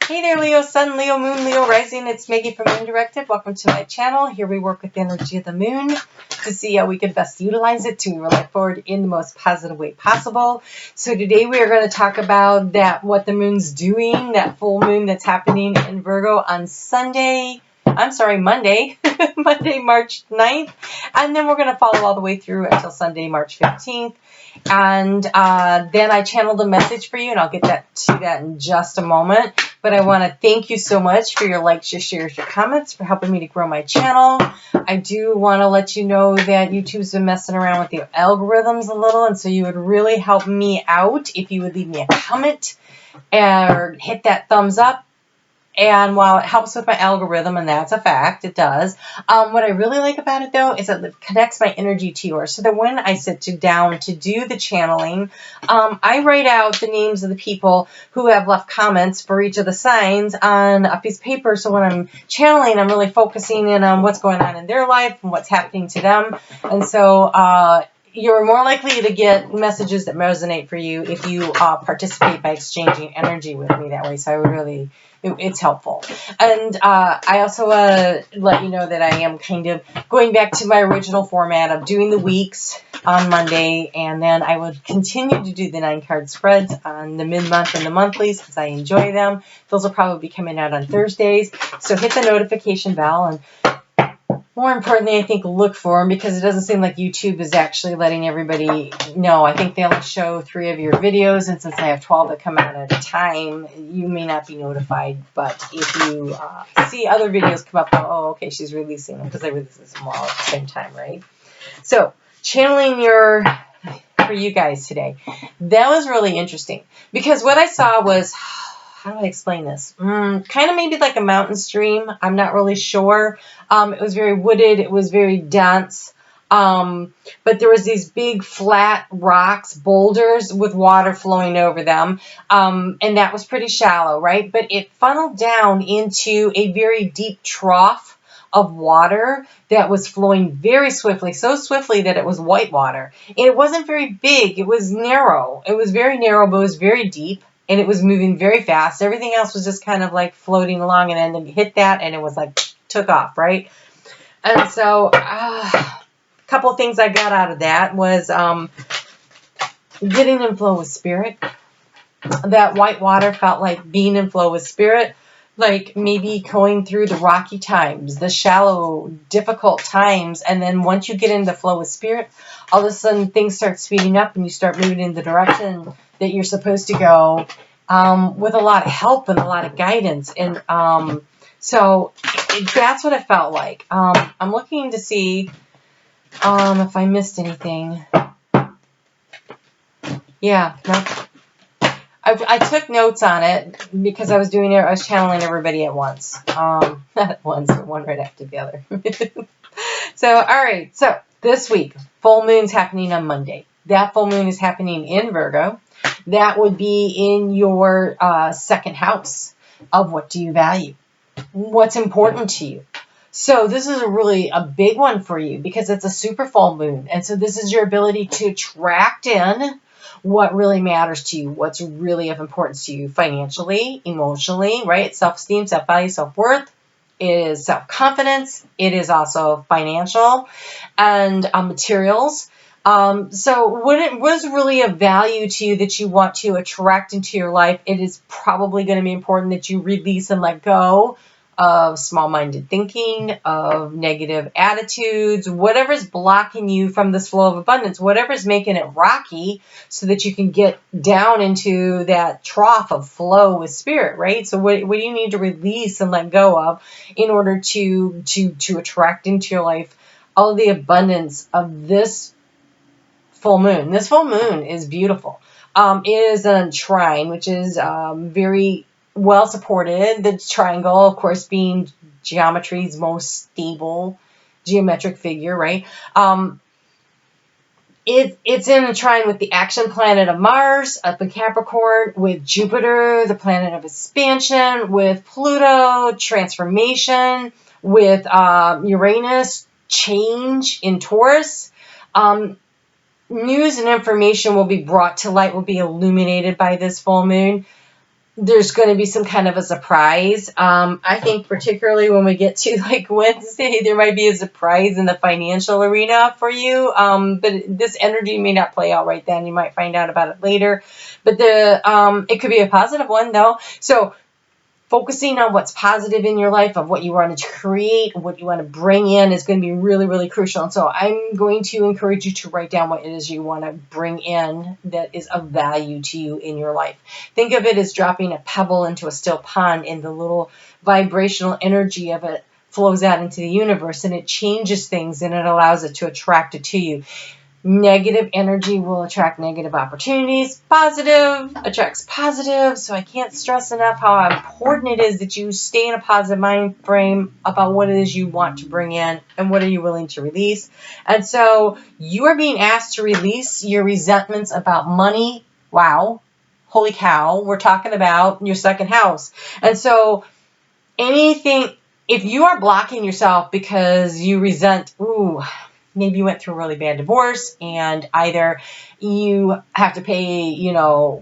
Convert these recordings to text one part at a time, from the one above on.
Hey there, Leo Sun, Leo Moon, Leo Rising. It's Maggie from Moon Directive. Welcome to my channel. Here we work with the energy of the moon to see how we can best utilize it to move our life forward in the most positive way possible. So today we are going to talk about what the moon's doing, that full moon that's happening in Virgo on Monday, Monday, March 9th. And then we're going to follow all the way through until Sunday, March 15th. And then I channeled a message for you, and I'll get to that in just a moment. But I want to thank you so much for your likes, your shares, your comments, for helping me to grow my channel. I do want to let you know that YouTube's been messing around with the algorithms a little, and so you would really help me out if you would leave me a comment or hit that thumbs up. And while it helps with my algorithm, and that's a fact, it does, what I really like about it, though, is that it connects my energy to yours. So that when I sit down to do the channeling, I write out the names of the people who have left comments for each of the signs on a piece of paper. So when I'm channeling, I'm really focusing in on what's going on in their life and what's happening to them. And so you're more likely to get messages that resonate for you if you participate by exchanging energy with me that way. So I would really... it's helpful. And I also let you know that I am kind of going back to my original format of doing the weeks on Monday, and then I would continue to do the 9-card spreads on the mid-month and the monthlies because I enjoy them. Those will probably be coming out on Thursdays. So hit the notification bell, and more importantly, I think look for them, because it doesn't seem like YouTube is actually letting everybody know. I think they only show 3 of your videos, and since I have 12 that come out at a time, you may not be notified. But if you see other videos come up, oh, okay, she's releasing them, because I release them all at the same time, right? So, channeling for you guys today. That was really interesting, because what I saw was... how do I explain this? Kind of maybe like a mountain stream. I'm not really sure. It was very wooded. It was very dense. But there was these big flat rocks, boulders with water flowing over them. And that was pretty shallow, right? But it funneled down into a very deep trough of water that was flowing very swiftly, so swiftly that it was white water. And it wasn't very big. It was narrow. It was very narrow, but it was very deep. And it was moving very fast. Everything else was just kind of like floating along, and then it hit that, and it was like took off, right? And so a couple of things I got out of that was getting in flow with spirit. That white water felt like being in flow with spirit, like maybe going through the rocky times, the shallow, difficult times. And then once you get into flow with spirit, all of a sudden things start speeding up, and you start moving in the direction that you're supposed to go, with a lot of help and a lot of guidance. And so that's what it felt like. I'm looking to see if I missed anything. Yeah, no. I took notes on it because I was channeling everybody at once. Not at once, but one right after the other. So, all right. So this week, full moon's happening on Monday. That full moon is happening in Virgo. That would be in your second house of what do you value? What's important to you? So this is a big one for you, because it's a super full moon. And so this is your ability to attract in what really matters to you, what's really of importance to you financially, emotionally, right? Self-esteem, self-value, self-worth. It is self-confidence. It is also financial and materials. So what is really of value to you that you want to attract into your life? It is probably going to be important that you release and let go of small-minded thinking, of negative attitudes, whatever's blocking you from this flow of abundance, whatever's making it rocky, so that you can get down into that trough of flow with spirit, right? So what do you need to release and let go of in order to attract into your life all of the abundance of this full moon? This full moon is beautiful. It is a trine, which is very well supported. The triangle, of course, being geometry's most stable geometric figure, right? It's in a trine with the action planet of Mars up in Capricorn, with Jupiter, the planet of expansion, with Pluto, transformation, with Uranus, change in Taurus. News and information will be brought to light, will be illuminated by this full moon. there's going to be some kind of a surprise. I think particularly when we get to like Wednesday, there might be a surprise in the financial arena for you. But this energy may not play out right then. You might find out about it later. But it could be a positive one though. So focusing on what's positive in your life, of what you want to create, what you want to bring in, is going to be really, really crucial. And so I'm going to encourage you to write down what it is you want to bring in that is of value to you in your life. Think of it as dropping a pebble into a still pond, and the little vibrational energy of it flows out into the universe, and it changes things, and it allows it to attract it to you. Negative energy will attract negative opportunities. Positive attracts positive. So I can't stress enough how important it is that you stay in a positive mind frame about what it is you want to bring in and what are you willing to release. And so you are being asked to release your resentments about money. Wow. Holy cow. We're talking about your second house. And so anything, if you are blocking yourself because you resent, maybe you went through a really bad divorce and either you have to pay,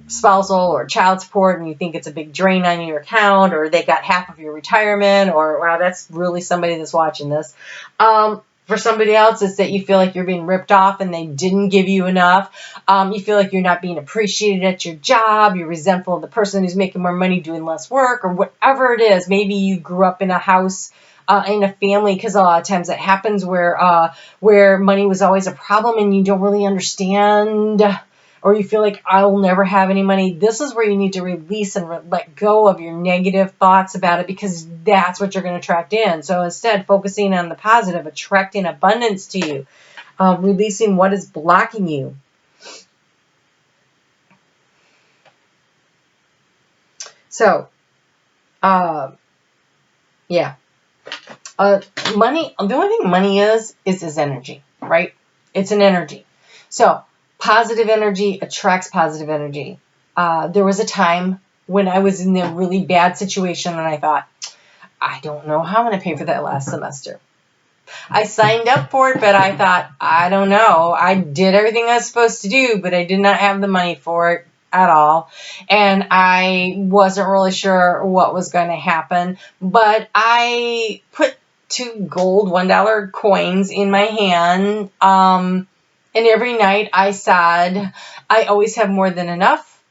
spousal or child support and you think it's a big drain on your account, or they got half of your retirement, or wow, that's really somebody that's watching this. For somebody else, it's that you feel like you're being ripped off and they didn't give you enough. You feel like you're not being appreciated at your job. You're resentful of the person who's making more money doing less work, or whatever it is. Maybe you grew up in a house, in a family, because a lot of times it happens where money was always a problem and you don't really understand, or you feel like I will never have any money. This is where you need to release and let go of your negative thoughts about it, because that's what you're going to attract in. So instead, focusing on the positive, attracting abundance to you, releasing what is blocking you. So, yeah. Money, the only thing money is energy, right? It's an energy. So positive energy attracts positive energy. There was a time when I was in a really bad situation and I thought, I don't know how I'm going to pay for that last semester. I signed up for it, but I thought, I don't know. I did everything I was supposed to do, but I did not have the money for it at all. And I wasn't really sure what was going to happen, but I put 2 gold $1 coins in my hand. And every night I said, I always have more than enough.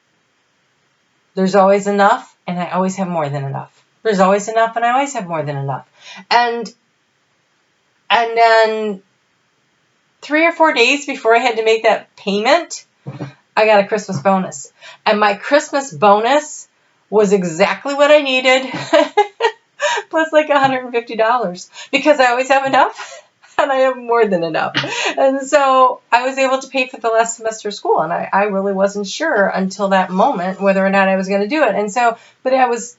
There's always enough, and I always have more than enough. There's always enough, and I always have more than enough. And then 3 or 4 days before I had to make that payment, I got a Christmas bonus. And my Christmas bonus was exactly what I needed, plus like $150, because I always have enough and I have more than enough. And so I was able to pay for the last semester of school, and I really wasn't sure until that moment whether or not I was going to do it. And so, but I was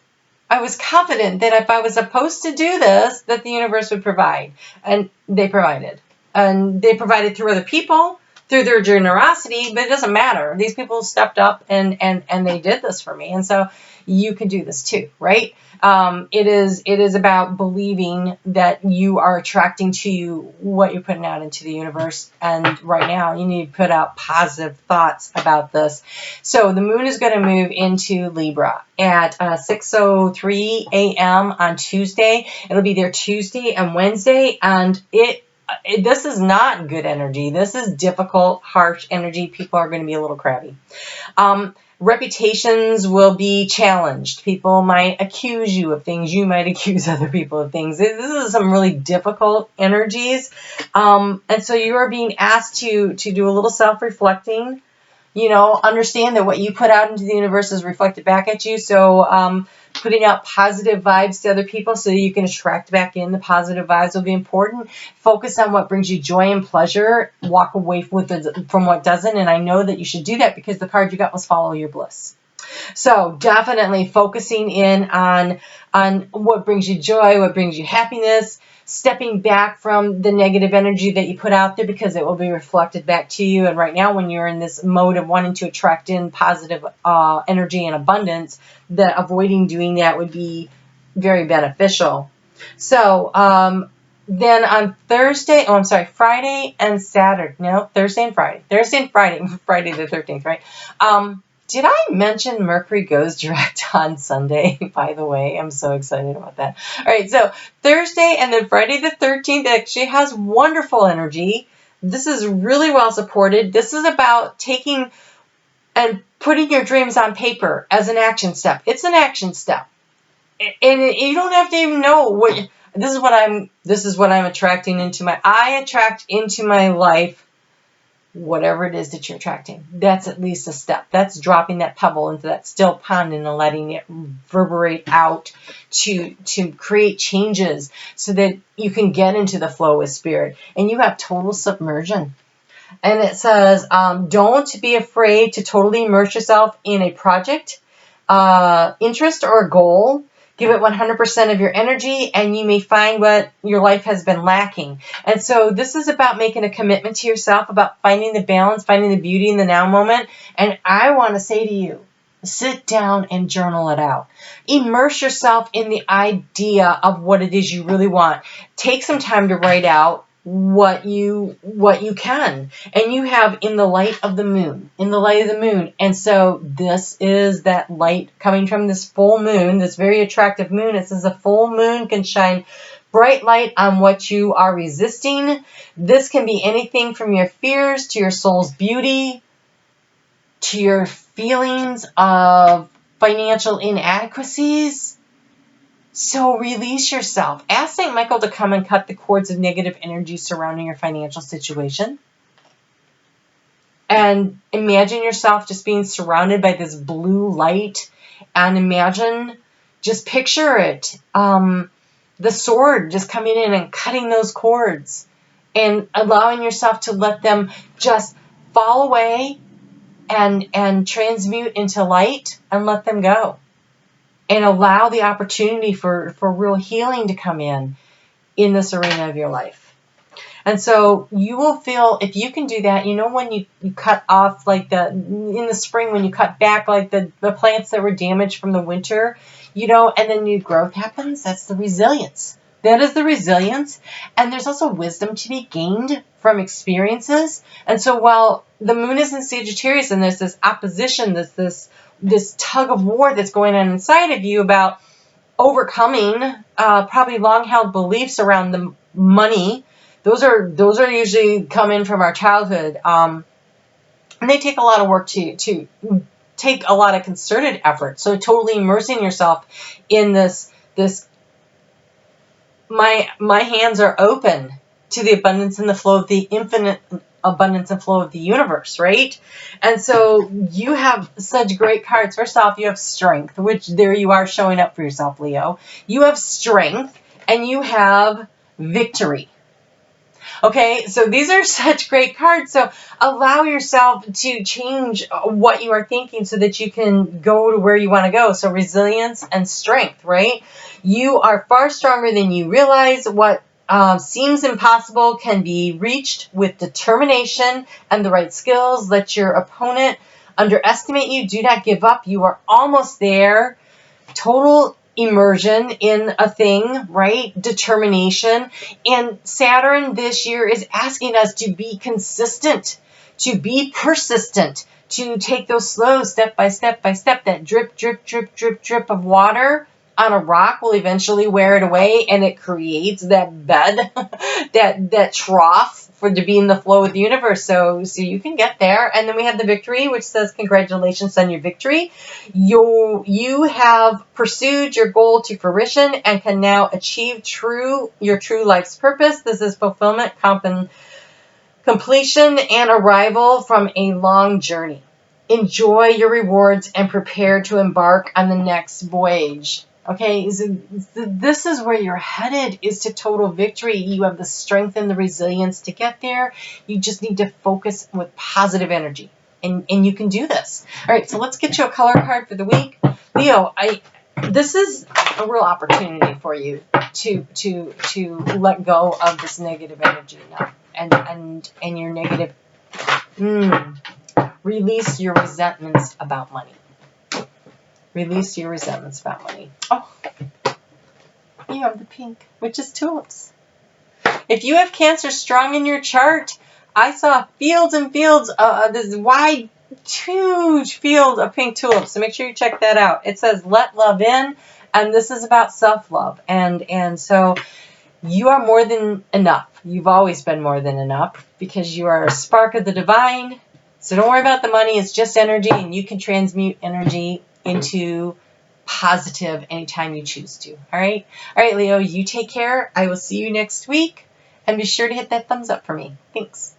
confident that if I was supposed to do this, that the universe would provide. And they provided. And they provided through other people, through their generosity, but it doesn't matter. These people stepped up and they did this for me. And so you can do this too, right? It is about believing that you are attracting to you what you're putting out into the universe. And right now you need to put out positive thoughts about this. So the moon is going to move into Libra at 6:03 a.m. on Tuesday. It'll be there Tuesday and Wednesday. And this is not good energy. This is difficult, harsh energy. People are going to be a little crabby. Reputations will be challenged. People might accuse you of things. You might accuse other people of things. This is some really difficult energies. And so you are being asked to do a little self-reflecting. Understand that what you put out into the universe is reflected back at you. So putting out positive vibes to other people so that you can attract back in the positive vibes will be important. Focus on what brings you joy and pleasure. Walk away from what doesn't. And I know that you should do that because the card you got was Follow Your Bliss. So definitely focusing in on what brings you joy, what brings you happiness, stepping back from the negative energy that you put out there, because it will be reflected back to you. And right now, when you're in this mode of wanting to attract in positive energy and abundance, that avoiding doing that would be very beneficial. So then on Friday and Saturday. No, Thursday and Friday. Friday the 13th, right? Did I mention Mercury goes direct on Sunday? By the way, I'm so excited about that. All right, so Thursday and then Friday the 13th actually has wonderful energy. This is really well supported. This is about taking and putting your dreams on paper as an action step. It's an action step. And you don't have to even know what this is what I'm attracting into I attract into my life whatever it is that you're attracting. That's at least a step. That's dropping that pebble into that still pond and letting it reverberate out to create changes so that you can get into the flow with spirit. And you have total submersion. And it says, don't be afraid to totally immerse yourself in a project, interest, or a goal. Give it 100% of your energy, and you may find what your life has been lacking. And so this is about making a commitment to yourself, about finding the balance, finding the beauty in the now moment. And I want to say to you, sit down and journal it out. Immerse yourself in the idea of what it is you really want. Take some time to write out what you can, and you have in the light of the moon, and so this is that light coming from this full moon, this very attractive moon. It says a full moon can shine bright light on what you are resisting. This can be anything from your fears to your soul's beauty to your feelings of financial inadequacies. So release yourself. Ask St. Michael to come and cut the cords of negative energy surrounding your financial situation. And imagine yourself just being surrounded by this blue light. And imagine, just picture it, the sword just coming in and cutting those cords. And allowing yourself to let them just fall away and transmute into light and let them go. And allow the opportunity for real healing to come in this arena of your life. And so you will feel, if you can do that, when you cut off in the spring, when you cut back the plants that were damaged from the winter, and then new growth happens, that's the resilience. That is the resilience. And there's also wisdom to be gained from experiences. And so while the moon is in Sagittarius and there's this opposition, this tug of war that's going on inside of you about overcoming probably long-held beliefs around the money. Those are usually come in from our childhood, and they take a lot of work to take a lot of concerted effort. So totally immersing yourself in this. My hands are open to the abundance and the flow of the infinite abundance and flow of the universe, right? And so you have such great cards. First off, you have strength, which there you are showing up for yourself, Leo. You have strength and you have victory. Okay, so these are such great cards. So allow yourself to change what you are thinking so that you can go to where you want to go. So resilience and strength, right? You are far stronger than you realize. What seems impossible can be reached with determination and the right skills. Let your opponent underestimate you. Do not give up. You are almost there. Total immersion in a thing, right? Determination. And Saturn this year is asking us to be consistent, to be persistent, to take those slow step by step, that drip, drip, drip, drip, drip of water on a rock will eventually wear it away, and it creates that bed, that trough to be in the flow of the universe. So you can get there. And then we have the victory, which says congratulations on your victory. You have pursued your goal to fruition and can now achieve your true life's purpose. This is fulfillment, completion, and arrival from a long journey. Enjoy your rewards and prepare to embark on the next voyage. Okay, so this is where you're headed, is to total victory. You have the strength and the resilience to get there. You just need to focus with positive energy, and you can do this. All right, so let's get you a color card for the week. Leo, this is a real opportunity for you to let go of this negative energy now, and your negative. Release your resentments about money. Release your resentments about money. Oh, you have the pink, which is tulips. If you have Cancer strong in your chart, I saw fields and fields, this wide huge field of pink tulips. So make sure you check that out. It says, let love in. And this is about self-love. And so you are more than enough. You've always been more than enough because you are a spark of the divine. So don't worry about the money. It's just energy, and you can transmute energy into positive anytime you choose to. All right? All right, Leo, you take care. I will see you next week. And be sure to hit that thumbs up for me. Thanks.